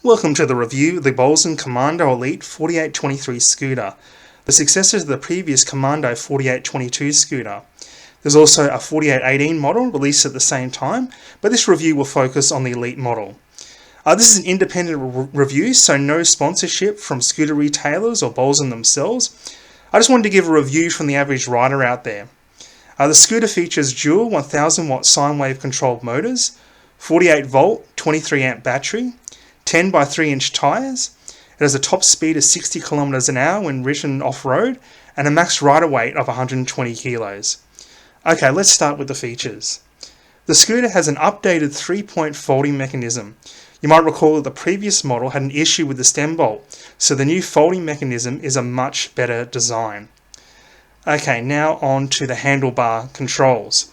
Welcome to the review of the Bolzzen Commando Elite 4823 scooter, the successor to the previous Commando 4822 scooter. There's also a 4818 model released at the same time, but this review will focus on the Elite model. This is an independent review, so no sponsorship from scooter retailers or Bolzzen themselves. I just wanted to give a review from the average rider out there. The scooter features dual 1000 watt sine wave controlled motors, 48 volt 23 amp battery, 10 by 3 inch tyres. It has a top speed of 60 km an hour when ridden off-road and a max rider weight of 120 kilos. Okay, let's start with the features. The scooter has an updated 3-point folding mechanism. You might recall that the previous model had an issue with the stem bolt, so the new folding mechanism is a much better design. Okay, now on to the handlebar controls.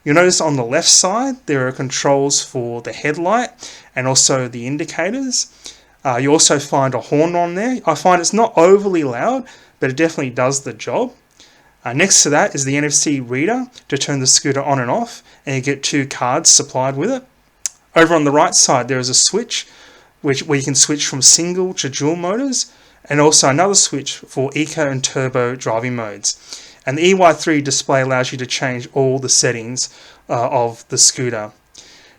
You'll notice on the left side there are controls for the headlight and also the indicators. You also find a horn on there. I find it's not overly loud, but it definitely does the job. Next to that is the NFC reader to turn the scooter on and off, and you get 2 cards supplied with it. Over on the right side there is a switch where you can switch from single to dual motors, and also another switch for eco and turbo driving modes. And the EY3 display allows you to change all the settings of the scooter.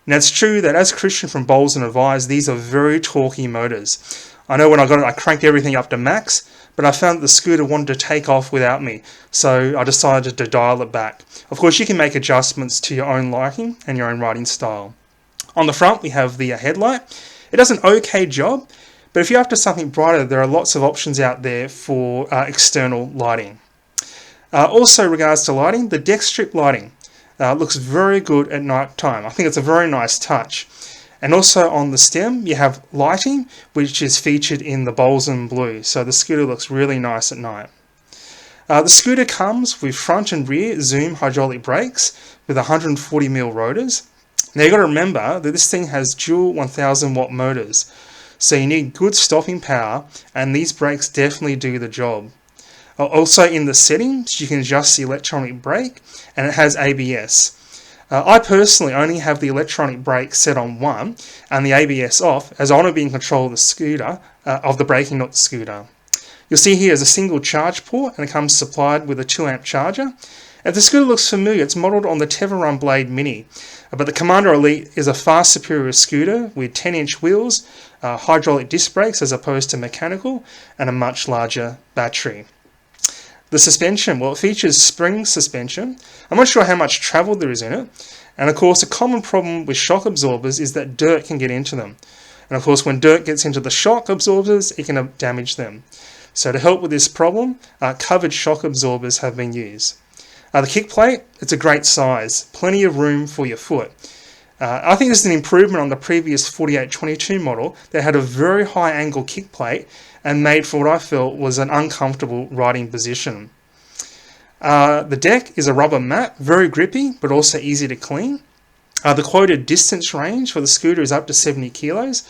Now it's true that, as Christian from Bolzzen advised, these are very torquey motors. I know when I got it I cranked everything up to max, but I found that the scooter wanted to take off without me, so I decided to dial it back. Of course you can make adjustments to your own liking and your own riding style. On the front we have the headlight. It does an okay job, but if you're after something brighter there are lots of options out there for external lighting. Also, regards to lighting, the deck strip lighting looks very good at night time. I think it's a very nice touch. And also on the stem you have lighting, which is featured in the Bolzzen blue, so the scooter looks really nice at night. The scooter comes with front and rear zoom hydraulic brakes with 140mm rotors. Now you've got to remember that this thing has dual 1000 watt motors, so you need good stopping power, and these brakes definitely do the job. Also in the settings you can adjust the electronic brake, and it has ABS. I personally only have the electronic brake set on 1 and the ABS off, as I want to be in control of the scooter, of the braking, not the scooter. You'll see here is a single charge port, and it comes supplied with a 2 amp charger. If the scooter looks familiar, it's modelled on the Teveron Blade Mini, but the Commando Elite is a far superior scooter with 10-inch wheels, hydraulic disc brakes as opposed to mechanical, and a much larger battery. The suspension, well, it features spring suspension. I'm not sure how much travel there is in it. And of course, a common problem with shock absorbers is that dirt can get into them. And of course, when dirt gets into the shock absorbers, it can damage them. So to help with this problem, covered shock absorbers have been used. The kick plate, it's a great size, plenty of room for your foot. I think this is an improvement on the previous 4822 model that had a very high angle kick plate and made for what I felt was an uncomfortable riding position. The deck is a rubber mat, very grippy but also easy to clean. The quoted distance range for the scooter is up to 70 kilos,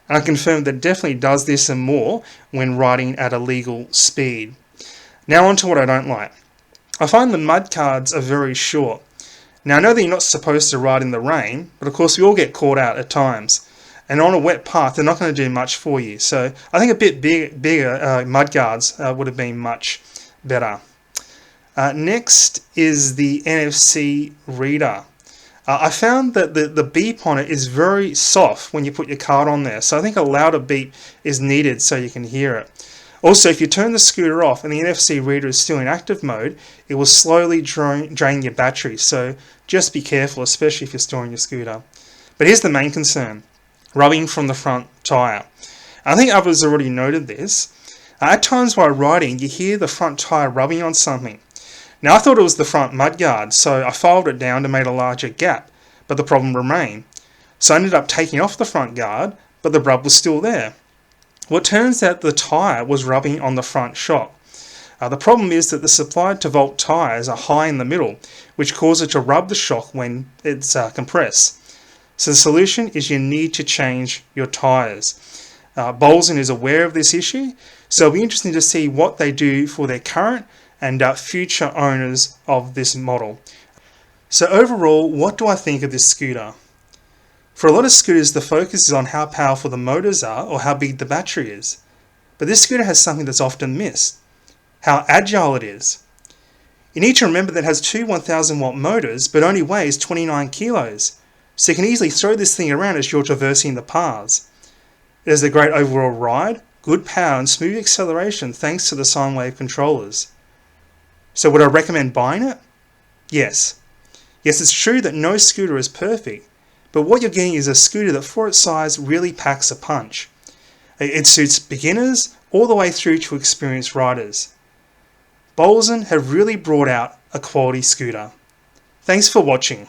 and I confirmed that it definitely does this and more when riding at a legal speed. Now on to what I don't like. I find the mud guards are very short. Now I know that you're not supposed to ride in the rain, but of course we all get caught out at times. And on a wet path they're not going to do much for you. So I think a bit bigger mud guards would have been much better. Next is the NFC reader. I found that the beep on it is very soft when you put your card on there. So I think a louder beep is needed so you can hear it. Also, if you turn the scooter off and the NFC reader is still in active mode, it will slowly drain your battery, so just be careful, especially if you're storing your scooter. But here's the main concern: rubbing from the front tyre. I think others already noted this. At times while riding, you hear the front tyre rubbing on something. Now I thought it was the front mudguard, so I filed it down to make a larger gap, but the problem remained. So I ended up taking off the front guard, but the rub was still there. Well, it turns out the tyre was rubbing on the front shock. The problem is that the supplied to volt tyres are high in the middle, which causes it to rub the shock when it's compressed. So the solution is you need to change your tyres. Bolzzen is aware of this issue, so it'll be interesting to see what they do for their current and future owners of this model. So overall, what do I think of this scooter? For a lot of scooters, the focus is on how powerful the motors are or how big the battery is. But this scooter has something that's often missed: how agile it is. You need to remember that it has two 1000 watt motors but only weighs 29 kilos, so you can easily throw this thing around as you're traversing the paths. It has a great overall ride, good power and smooth acceleration thanks to the sine wave controllers. So would I recommend buying it? Yes. Yes, it's true that no scooter is perfect, but what you're getting is a scooter that for its size really packs a punch. It suits beginners all the way through to experienced riders. Bolzzen have really brought out a quality scooter. Thanks for watching.